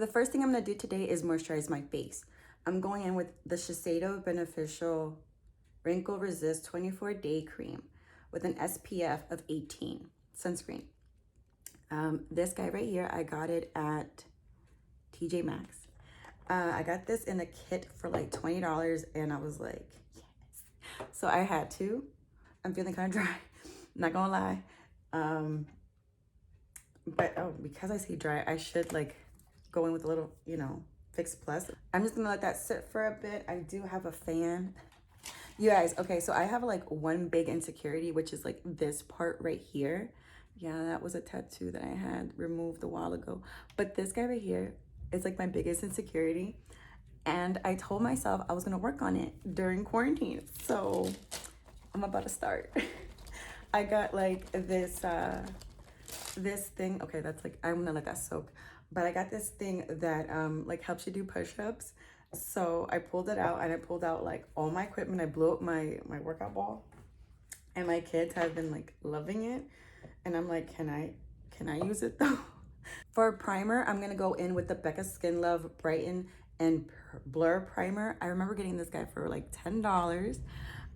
The first thing I'm going to do today is moisturize my face. I'm going in with the Shiseido Beneficial Wrinkle Resist 24-Day Cream with an SPF of 18 sunscreen. This guy right here, I got it at Tjmaxx. I got this in a kit for like $20 and I was like, yes. So I had to. I'm feeling kind of dry, not gonna lie. But because I say dry, I should like go in with a little, you know, Fix Plus. I'm just gonna let that sit for a bit. I do have a fan. You guys, okay, so I have like one big insecurity, which is like this part right here. Yeah, that was a tattoo that I had removed a while ago. But this guy right here is like my biggest insecurity. And I told myself I was gonna work on it during quarantine. So I'm about to start. I got like this thing. Okay, that's like, I'm gonna let that soak. But I got this thing that like helps you do push-ups. So I pulled it out and I pulled out like all my equipment. I blew up my workout ball. And my kids have been like loving it. And I'm like, can I use it though? For primer, I'm gonna go in with the Becca Skin Love Brighten and Blur Primer. I remember getting this guy for like $10.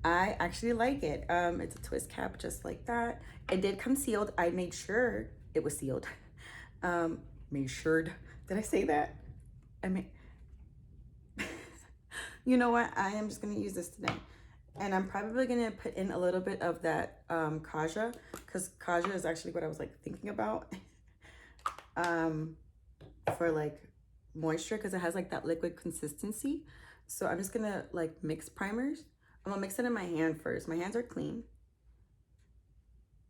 I actually like it. It's a twist cap just like that. It did come sealed. I made sure it was sealed. Made sure. Did I say that? I mean, you know what? I am just gonna use this today. And I'm probably gonna put in a little bit of that Kaja, because Kaja is actually what I was like thinking about for like moisture, because it has like that liquid consistency. So I'm just gonna like mix primers. I'm gonna mix it in my hand first. My hands are clean.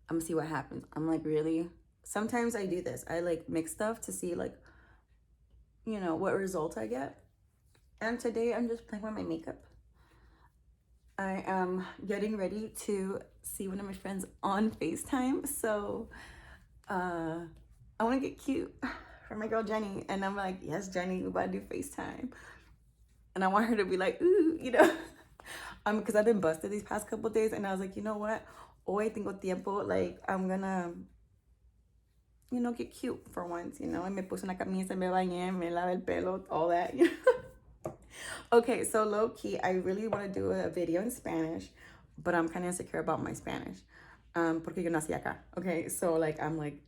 I'm gonna see what happens. I'm like, really? Sometimes I do this. I like mix stuff to see like, you know, what result I get. And today I'm just playing with my makeup. I am getting ready to see one of my friends on FaceTime. So I want to get cute for my girl Jenny. And I'm like, yes, Jenny, we about to do FaceTime. And I want her to be like, ooh, you know. Because I've been busted these past couple days. And I was like, you know what? Hoy tengo tiempo. Like, I'm gonna, you know, get cute for once, you know. And me puse una camisa, me bañé, me lavé el pelo, all that, you know. Okay, so low key, I really want to do a video in Spanish, but I'm kind of insecure about my Spanish. Porque yo nací acá. Okay, so like, I'm like,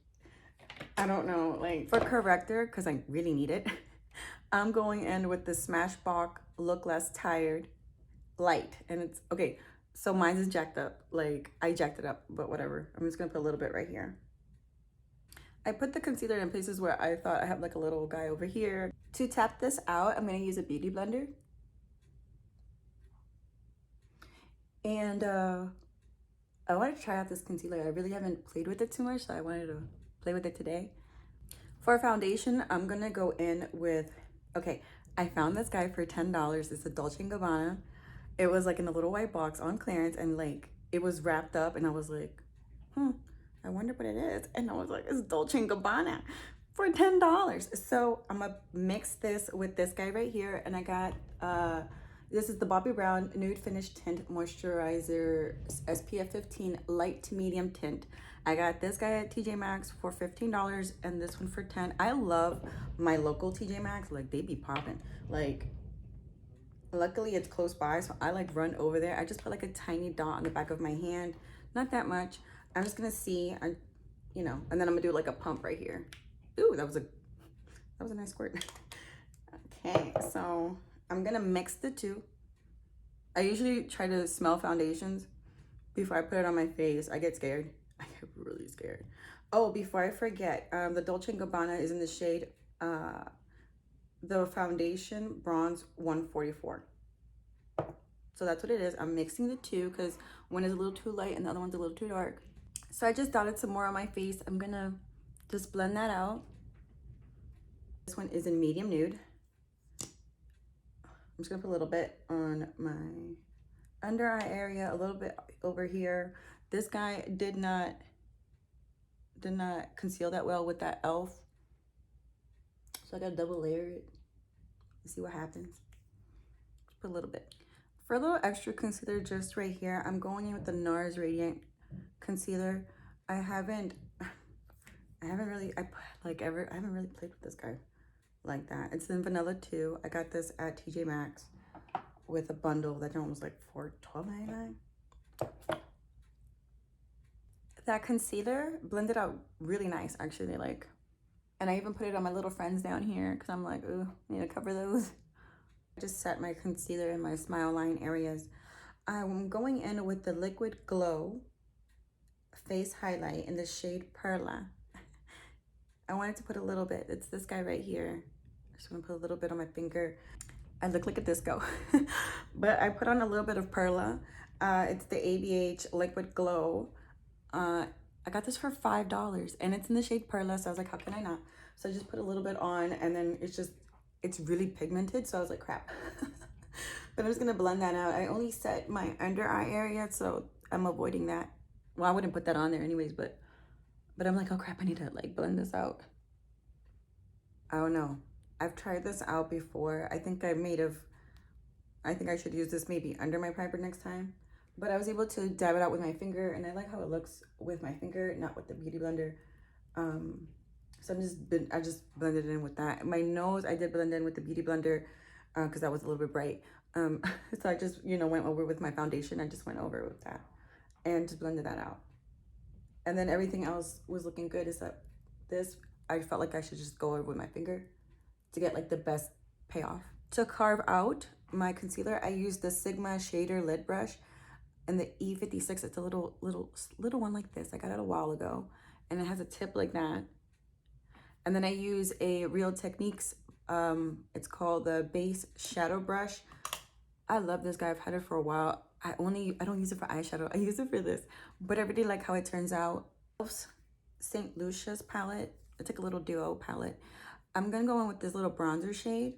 I don't know, like for corrector, because I really need it. I'm going in with the Smashbox Look Less Tired Light. And it's, okay, so mine is jacked up. Like, I jacked it up, but whatever. I'm just going to put a little bit right here. I put the concealer in places where I thought I have like a little guy over here. To tap this out, I'm going to use a beauty blender. And I wanted to try out this concealer. I really haven't played with it too much, so I wanted to play with it today. For foundation, I'm going to go in with, okay, I found this guy for $10. It's a Dolce Gabbana. It was like in a little white box on clearance, and like it was wrapped up, and I was like, I wonder what it is. And I was like, it's Dolce Gabbana for $10. So I'm gonna mix this with this guy right here. And I got, this is the Bobbi Brown Nude Finish Tint Moisturizer SPF 15 Light to Medium Tint. I got this guy at Tjmaxx for $15 and this one for $10. I love my local Tjmaxx. Like, they be popping. Like, luckily it's close by, so I like run over there. I just put like a tiny dot on the back of my hand. Not that much. I'm just gonna see, you know, and then I'm gonna do like a pump right here. Ooh, that was a nice squirt. Okay, so I'm gonna mix the two. I usually try to smell foundations before I put it on my face. I get scared. I get really scared. Oh, before I forget, the Dolce & Gabbana is in the shade, the foundation bronze 144. So that's what it is. I'm mixing the two because one is a little too light and the other one's a little too dark. So I just dotted some more on my face. I'm gonna just blend that out. This one is in medium nude. I'm just gonna put a little bit on my under eye area, a little bit over here. This guy did not conceal that well with that e.l.f. So I gotta double layer it and see what happens. Just put a little bit. For a little extra concealer just right here, I'm going in with the NARS Radiant Concealer. I haven't really played with this guy. like that. It's in vanilla too. I got this at Tjmaxx with a bundle that was like for $12.99. That concealer blended out really nice, actually. Like, and I even put it on my little friends down here because I'm like, ooh, I need to cover those. I just set my concealer in my smile line areas. I'm going in with the Liquid Glow Face Highlight in the shade Pearla. I wanted to put a little bit. It's this guy right here. I just want to put a little bit on my finger. I look like a disco. But I put on a little bit of Pearla. It's the ABH Liquid Glow. I got this for $5 and it's in the shade Pearla, so I was like, how can I not? So I just put a little bit on, and then it's really pigmented, so I was like, crap. But I'm just gonna blend that out. I only set my under eye area, so I'm avoiding that. Well, I wouldn't put that on there anyways, but I'm like, oh crap, I need to like blend this out. I don't know. I've tried this out before. I think I should use this maybe under my primer next time. But I was able to dab it out with my finger, and I like how it looks with my finger, not with the beauty blender. So I just blended it in with that. My nose, I did blend in with the beauty blender because that was a little bit bright. So I just, went over with my foundation. I just went over with that and just blended that out. And then everything else was looking good except this. I felt like I should just go over with my finger to get like the best payoff. To carve out my concealer, I used the Sigma Shader Lid Brush and the E56. It's a little one like this. I got it a while ago, and it has a tip like that. And then I use a Real Techniques. It's called the Base Shadow Brush. I love this guy. I've had it for a while. I don't use it for eyeshadow. I use it for this, but I really like how it turns out. St. Lucia's palette. It's like a little duo palette. I'm gonna go in with this little bronzer shade.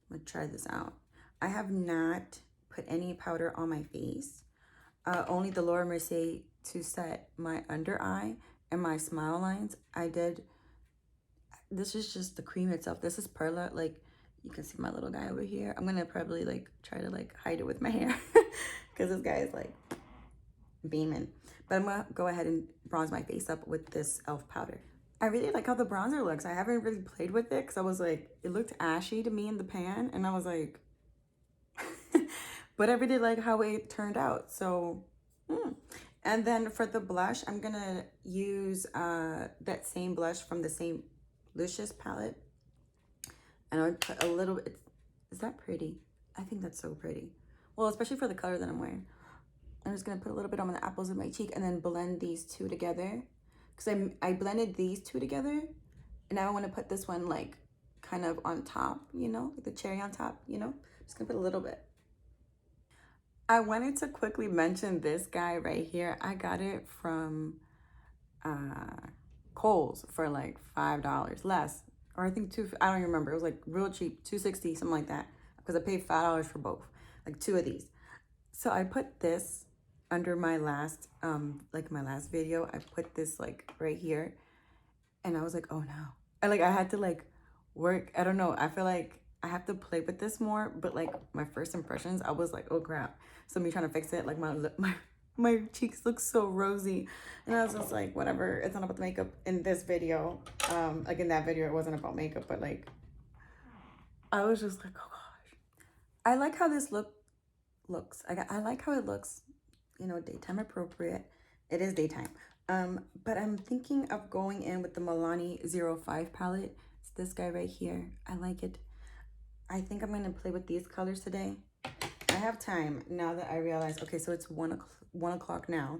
I'm gonna try this out. I have not put any powder on my face. Only the Laura Mercier to set my under eye and my smile lines. This is just the cream itself. This is Pearla. Like, you can see my little guy over here. I'm gonna probably like try to like hide it with my hair because this guy is like beaming. But I'm gonna go ahead and bronze my face up with this e.l.f. powder. I really like how the bronzer looks. I haven't really played with it because I was like, it looked ashy to me in the pan, and I was like, but I really like how it turned out. So, and then for the blush, I'm gonna use that same blush from the St. Lucia's palette, and I'll put a little bit. Is that pretty? I think that's so pretty. Well, especially for the color that I'm wearing. I'm just gonna put a little bit on the apples of my cheek and then blend these two together. Because I blended these two together, and now I want to put this one like kind of on top, like the cherry on top, Just gonna put a little bit. I wanted to quickly mention this guy right here. I got it from Khols for like $5 less, or I think I don't even remember. It was like real cheap, $2.60, something like that, because I paid $5 for both, like two of these. So I put this under my last my last video. I put this like right here, and I was like, oh no. I had to like work. I don't know. I feel like I have to play with this more, but like my first impressions, I was like, oh crap. So me trying to fix it, like my cheeks look so rosy, and I was just like, whatever. It's not about the makeup in this video. Like in that video, it wasn't about makeup, but like I was just like, oh gosh. I like how this looks. I like how it looks, daytime appropriate. It is daytime. But I'm thinking of going in with the Milani 05 palette. It's this guy right here. I like it. I think I'm gonna play with these colors today. I have time now that I realize, okay, so it's 1 o'clock now.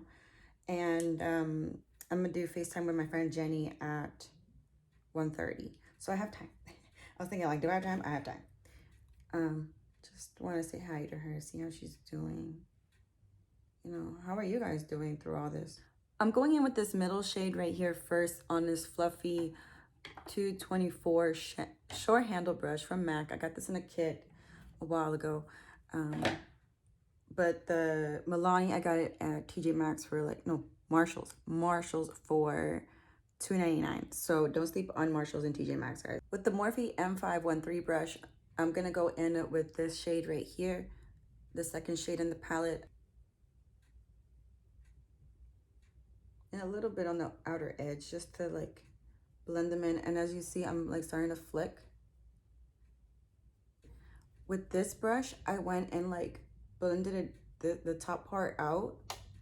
And I'm gonna do FaceTime with my friend Jenny at 1:30. So I have time. I was thinking like, do I have time? I have time. Just want to say hi to her, see how she's doing. How are you guys doing through all this? I'm going in with this middle shade right here first on this fluffy 224 short handle brush from MAC. I got this in a kit a while ago. But the Milani, I got it at Tjmaxx for Marshalls for $2.99. So don't sleep on Marshalls and Tjmaxx, guys. With the Morphe M513 brush, I'm gonna go in with this shade right here, the second shade in the palette, and a little bit on the outer edge just to like blend them in. And as you see, I'm like starting to flick. With this brush, I went and like blended the top part out.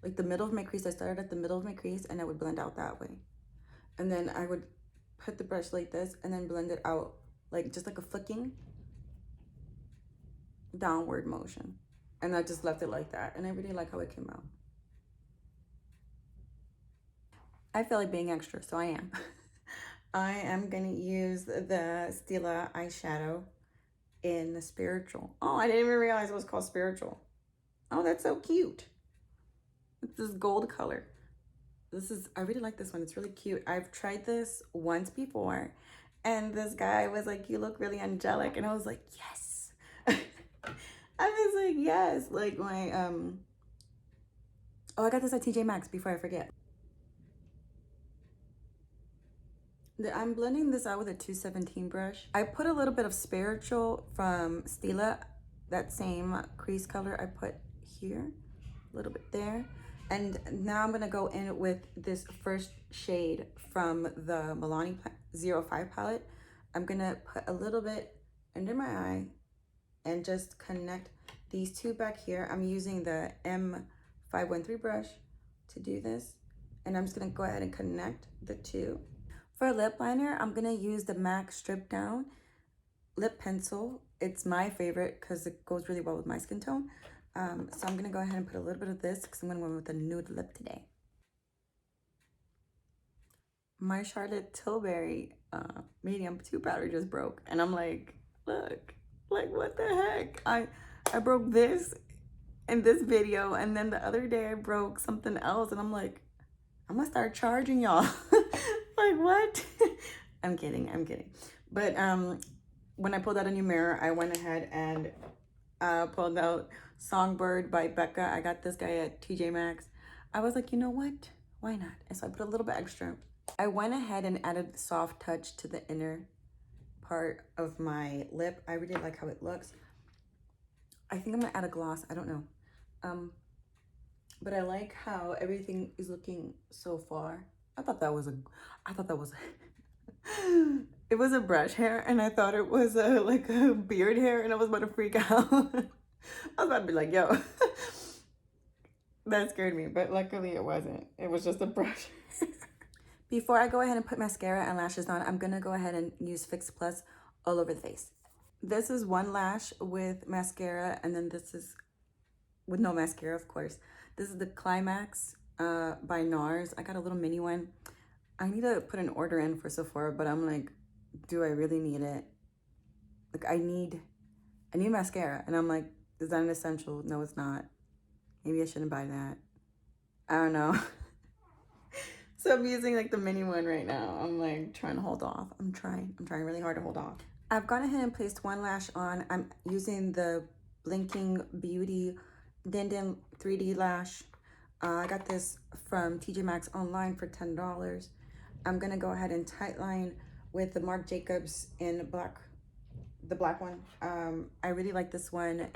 Like the middle of my crease, I started at the middle of my crease and I would blend out that way. And then I would put the brush like this and then blend it out like just like a flicking downward motion. And I just left it like that. And I really like how it came out. I feel like being extra, so I am. I am gonna use the Stila eyeshadow in the Spiritual. Oh, I didn't even realize it was called Spiritual. Oh, that's so cute. It's this gold color. I really like this one. It's really cute. I've tried this once before and this guy was like, you look really angelic. And I was like, yes. I was like, yes. Like my, oh, I got this at Tjmaxx before I forget. I'm blending this out with a 217 brush. I put a little bit of Spiritual from Stila, that same crease color I put here, a little bit there. And now I'm gonna go in with this first shade from the Miliani 05 palette. I'm gonna put a little bit under my eye and just connect these two back here. I'm using the M513 brush to do this. And I'm just gonna go ahead and connect the two. For a lip liner, I'm gonna use the MAC Stripdown lip pencil. It's my favorite because it goes really well with my skin tone. So I'm gonna go ahead and put a little bit of this because I'm gonna go with a nude lip today. My Charlotte Tilbury medium 2 powder just broke. And I'm like, look, like what the heck? I broke this in this video and then the other day I broke something else and I'm like, I'm gonna start charging y'all. Like what? I'm kidding. But when I pulled out a new mirror, I went ahead and pulled out Songbird by Becca. I got this guy at Tjmaxx. I was like, you know what? Why not? And so I put a little bit extra. I went ahead and added soft touch to the inner part of my lip. I really like how it looks. I think I'm gonna add a gloss. I don't know. But I like how everything is looking so far. I thought that was it was a brush hair and I thought it was like a beard hair and I was about to freak out. I was about to be like, yo, that scared me, but luckily it wasn't. It was just a brush. Before I go ahead and put mascara and lashes on, I'm gonna go ahead and use Fix Plus all over the face. This is one lash with mascara and then this is with no mascara, of course. This is the Climax by NARS. I got a little mini one. I need to put an order in for Sephora, but I'm like, do I really need it? Like I need mascara. And I'm like, is that an essential? No, it's not. Maybe I shouldn't buy that. I don't know. So I'm using like the mini one right now. I'm like trying to hold off. I'm trying really hard to hold off. I've gone ahead and placed one lash on. I'm using the Blinking Beauty Din Din 3D lash. I got this from Tjmaxx online for $10. I'm gonna go ahead and tightline with the Marc Jacobs in black, the black one. I really like this one.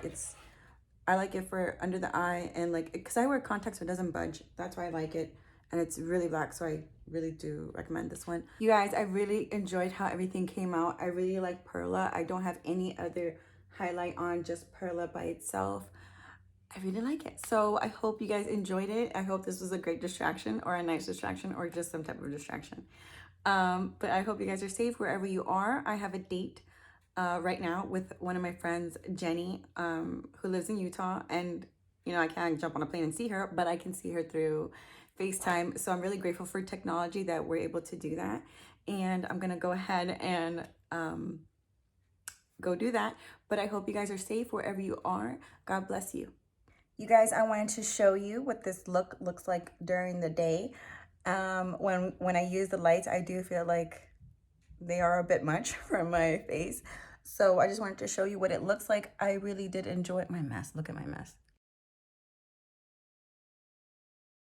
I like it for under the eye and like, because I wear contacts so it doesn't budge. That's why I like it. And it's really black, so I really do recommend this one. You guys, I really enjoyed how everything came out. I really like Pearla. I don't have any other highlight on, just Pearla by itself. I really like it. So I hope you guys enjoyed it. I hope this was a great distraction or a nice distraction or just some type of distraction. But I hope you guys are safe wherever you are. I have a date right now with one of my friends, Jenny, who lives in Utah. And, you know, I can't jump on a plane and see her, but I can see her through FaceTime. So I'm really grateful for technology that we're able to do that. And I'm going to go ahead and go do that. But I hope you guys are safe wherever you are. God bless you. You guys, I wanted to show you what this look looks like during the day. When I use the lights, I do feel like they are a bit much for my face. So I just wanted to show you what it looks like. I really did enjoy my mess. Look at my mess.